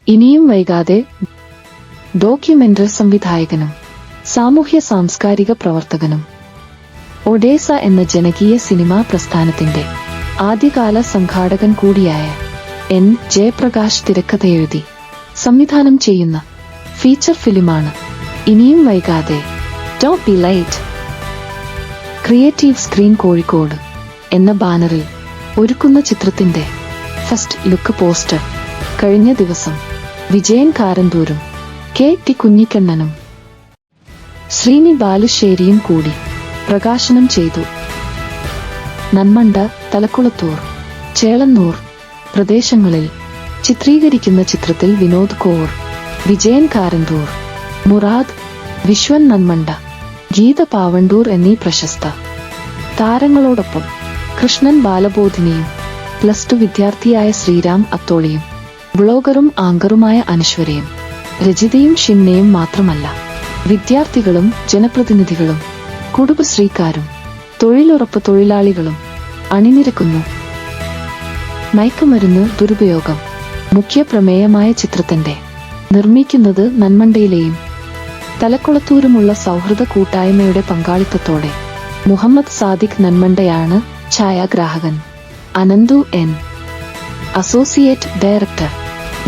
ഇനിയും വൈകാതെ ഡോക്യുമെന്ററി സംവിധായകനും സാമൂഹ്യ സാംസ്കാരിക പ്രവർത്തകനും ഒഡേസ എന്ന ജനകീയ സിനിമാ പ്രസ്ഥാനത്തിന്റെ ആദ്യകാല സംഘാടകൻ കൂടിയായ എൻ ജയപ്രകാശ് തിരക്കഥയെഴുതി സംവിധാനം ചെയ്യുന്ന ഫീച്ചർ ഫിലിമാണ് ഇനിയും വൈകാതെ. Don't be late. Creative screen Kozhikode എന്ന ബാനറിൽ ഒരുക്കുന്ന ചിത്രത്തിന്റെ ഫസ്റ്റ് ലുക്ക് പോസ്റ്റർ കഴിഞ്ഞ ദിവസം വിജയൻ കാരന്തൂരും കെ ടി കുഞ്ഞിക്കണ്ണനും ശ്രീനി ബാലുശ്ശേരിയും കൂടി പ്രകാശനം ചെയ്തു. നന്മണ്ട, തലക്കുളത്തൂർ, ചേളന്നൂർ പ്രദേശങ്ങളിൽ ചിത്രീകരിക്കുന്ന ചിത്രത്തിൽ വിനോദ് കോർ, വിജയൻ കാരന്തൂർ, മുറാദ്, വിശ്വൻ നന്മണ്ട, ഗീത പാവണ്ടൂർ എന്നീ പ്രശസ്ത താരങ്ങളോടൊപ്പം കൃഷ്ണൻ ബാലബോധിനിയും +2 വിദ്യാർത്ഥിയായ ശ്രീരാം അത്തോളിയും ബ്ലോഗറും ആങ്കറുമായ അനശ്വരയും രജിതയും ഷിംനയും മാത്രമല്ല വിദ്യാർത്ഥികളും ജനപ്രതിനിധികളും കുടുംബശ്രീക്കാരും തൊഴിലുറപ്പ് തൊഴിലാളികളും അണിനിരക്കുന്നു. മയക്കുമരുന്ന് ദുരുപയോഗം മുഖ്യ പ്രമേയമായ ചിത്രത്തിന്റെ നിർമ്മിക്കുന്നത് നന്മണ്ടയിലെയും തലക്കുളത്തൂരുമുള്ള സൗഹൃദ കൂട്ടായ്മയുടെ പങ്കാളിത്തത്തോടെ മുഹമ്മദ് സാദിഖ് നന്മണ്ടയാണ് ഛായാഗ്രാഹകൻ. Ananthu N associate director.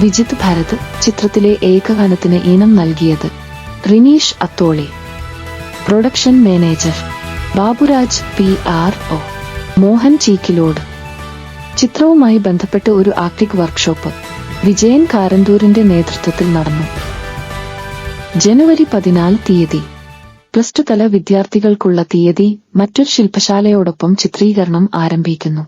Vijith Bharath. ചിത്രത്തിലെ ഏകഗാനത്തിന് ഈണം നൽകിയത് Rineesh Atholi. Production manager Baburaj PRO Mohan Cheekkilode. ചിത്രവുമായി ബന്ധപ്പെട്ട് ഒരു ആക്ടിംഗ് വർക്ക്ഷോപ്പ് വിജയൻ കാരന്തൂരിന്റെ നേതൃത്വത്തിൽ നടന്നു. ജനുവരി 14 തീയതി +2 തല വിദ്യാർത്ഥികൾക്കുള്ള തീയതി. മറ്റൊരു ശില്പശാലയോടൊപ്പം ചിത്രീകരണം ആരംഭിക്കുന്നു.